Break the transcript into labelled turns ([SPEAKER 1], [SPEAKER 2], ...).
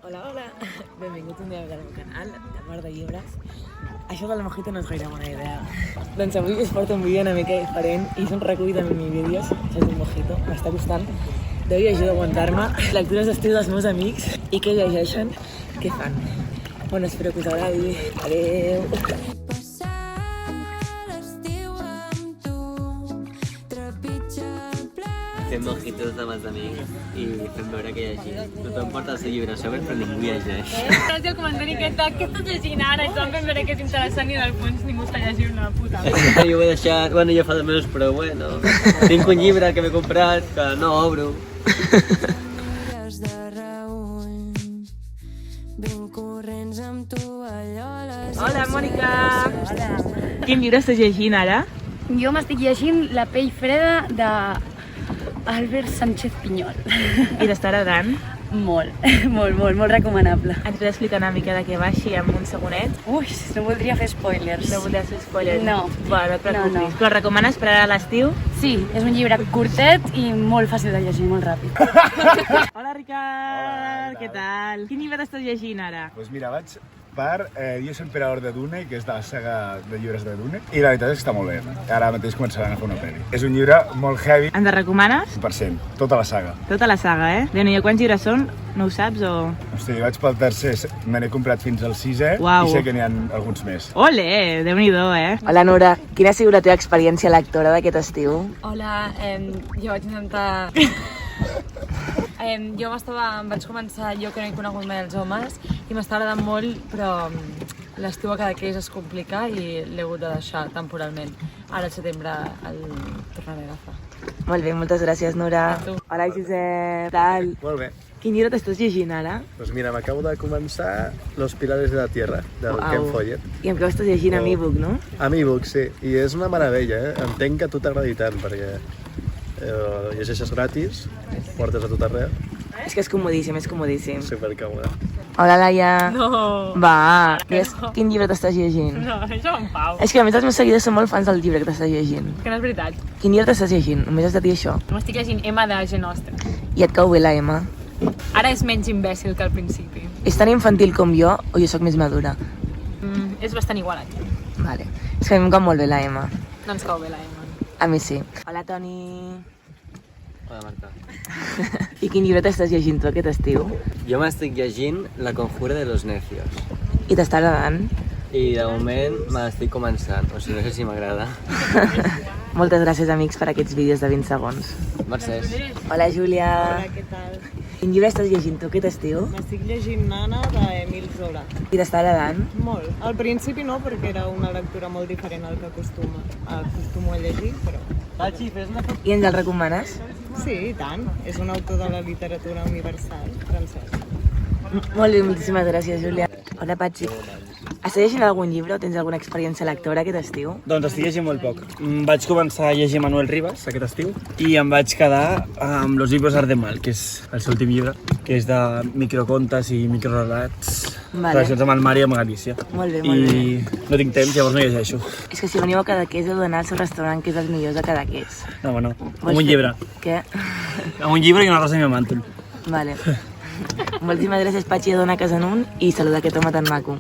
[SPEAKER 1] Hola, hola. Benvinguts un dia més al meu canal, de Mar de Llibres. Això del mojito no és gaire bona idea. Doncs avui us porto un vídeo una mica diferent i és un recull de minivídeos. Això és un mojito, m'està costant. Déu hi ajuda a aguantar-me. Lectures d'estiu dels meus amics i què llegeixen, què fan. Bueno, espero que us agradi. Adéu.
[SPEAKER 2] Fem mojitos amb els amics i fem veure que llegim. Tothom porta el seu llibre a sobre, però ningú llegeix.
[SPEAKER 3] Gràcies al comentari aquest de què estàs llegint ara? I tothom fent veure que és interessant i en el fons ningú està llegint una puta.
[SPEAKER 2] Jo ho he deixat, bueno, jo fa de mesos, però bueno. Tinc un llibre que m'he comprat que no obro.
[SPEAKER 1] Hola, Mònica. Hola. Quin llibre estàs llegint ara?
[SPEAKER 3] Jo m'estic llegint La pell freda de Albert Sánchez Piñol.
[SPEAKER 1] I t'està agradant?
[SPEAKER 3] Molt recomanable.
[SPEAKER 1] Ens pots explicar una mica de què va així en un segonet?
[SPEAKER 3] Ui, no voldria fer spoilers.
[SPEAKER 1] No voldries fer spoilers?
[SPEAKER 3] No.
[SPEAKER 1] Bueno, no et preocupis.
[SPEAKER 3] No.
[SPEAKER 1] Però el recomanes per ara a l'estiu?
[SPEAKER 3] Sí, és un llibre curtet i molt fàcil de llegir, molt ràpid.
[SPEAKER 1] Hola, Ricard! Què tal? Quin llibre estàs llegint ara?
[SPEAKER 4] Doncs mira, vaig per Jo soc Emperador de Dune, que és de la saga de llibres de Dune, i la veritat és que està molt bé. Ara mateix començaran a fer una pel·li. És un llibre molt heavy,
[SPEAKER 1] Ens el recomanes?
[SPEAKER 4] 100%, tota la saga.
[SPEAKER 1] Tota la saga, eh? Déu-n'hi-do, quants llibres són? No ho saps o...?
[SPEAKER 4] Hosti, vaig pel tercer, me n'he comprat fins al 6è,
[SPEAKER 1] Uau.
[SPEAKER 4] i sé que n'hi ha alguns més.
[SPEAKER 1] Ole, Déu-n'hi-do, eh? Hola, Nora. Quina ha sigut la teva experiència lectora d'aquest estiu?
[SPEAKER 3] Hola, jo vaig intentar... em vaig començar Jo que no he conegut mai els homes i m'està agradant molt, però l'estiu a Cadaqués es complica i l'he hagut de deixar temporalment. Ara al setembre el tornaré a agafar.
[SPEAKER 1] Molt bé, moltes gràcies, Nora.
[SPEAKER 3] A tu.
[SPEAKER 1] Hola, Josep. Tal?
[SPEAKER 5] Molt bé.
[SPEAKER 1] Quin llibre t'estàs llegint ara?
[SPEAKER 5] Doncs mira, m'acabo de començar Los pilares de la tierra, del Ken Follett.
[SPEAKER 1] I em que ho estàs llegint amb e-book, no?
[SPEAKER 5] Amb e-book, sí. I és una meravella, eh? Entenc que a tu t'agradi tant, perquè llegeixes gratis, portes a tot arreu,
[SPEAKER 1] És que és comodíssim, és comodíssim.
[SPEAKER 5] supercòmode.
[SPEAKER 1] Hola, Laia.
[SPEAKER 3] No,
[SPEAKER 1] Va,
[SPEAKER 3] que
[SPEAKER 1] digues,
[SPEAKER 3] no.
[SPEAKER 1] quin llibre t'estàs llegint?
[SPEAKER 3] no, això en pau.
[SPEAKER 1] És que a més els meus seguidors són molt fans del llibre que t'estàs llegint.
[SPEAKER 3] Que no és veritat.
[SPEAKER 1] Quin llibre t'estàs llegint? Només has de dir això.
[SPEAKER 3] M'estic llegint Emma de Jane Austen.
[SPEAKER 1] I et cau bé la Emma?
[SPEAKER 3] Ara és menys imbècil que al principi.
[SPEAKER 1] És tan infantil com jo o jo sóc més madura?
[SPEAKER 3] És bastant igualat.
[SPEAKER 1] Vale. És que a mi em cau molt bé la Emma.
[SPEAKER 3] No ens cau bé la Emma.
[SPEAKER 1] A mi sí. Hola, Toni.
[SPEAKER 2] Hola, Marta.
[SPEAKER 1] I quin llibre t'estàs llegint tu aquest estiu?
[SPEAKER 2] Jo m'estic llegint La conjura de los necios.
[SPEAKER 1] I t'està agradant?
[SPEAKER 2] I de moment me l'estic començant, o sigui, no sé si m'agrada.
[SPEAKER 1] Moltes gràcies, amics, per aquests vídeos de 20 segons.
[SPEAKER 2] Mercès.
[SPEAKER 1] Hola, Júlia.
[SPEAKER 6] Hola, què tal?
[SPEAKER 1] Quin llibre estàs llegint tu aquest estiu?
[SPEAKER 6] M'estic llegint Nana d'Emil Zola.
[SPEAKER 1] I t'està agradant?
[SPEAKER 6] Molt. Al principi no, perquè era una lectura molt diferent al que acostumo a llegir, però...
[SPEAKER 1] I ens el recomanes?
[SPEAKER 6] Sí, i tant. És un autor de la literatura universal francès.
[SPEAKER 1] Molt bé, moltíssimes gràcies, Júlia. Hola, Patxi. Estàs llegint algun llibre o tens alguna experiència lectora aquest estiu?
[SPEAKER 7] Doncs estic llegint molt poc. Vaig començar a llegir Manuel Rivas aquest estiu i em vaig quedar amb Los libros arden mal, que és el seu últim llibre, que és de microcontes i microrelats relacions amb el mar i amb Galícia.
[SPEAKER 1] Molt bé, molt bé.
[SPEAKER 7] I no tinc temps, llavors no llegeixo.
[SPEAKER 1] És que si veniu a Cadaqués heu d'anar al seu restaurant, que és dels millors de Cadaqués.
[SPEAKER 7] No, home, no. Amb un llibre.
[SPEAKER 1] Què?
[SPEAKER 7] Amb un llibre i una rosa a mi màntol.
[SPEAKER 1] Vale. Moltíssimes gràcies, Patxi, a Dona Casanunt i saluda aquest home tan maco.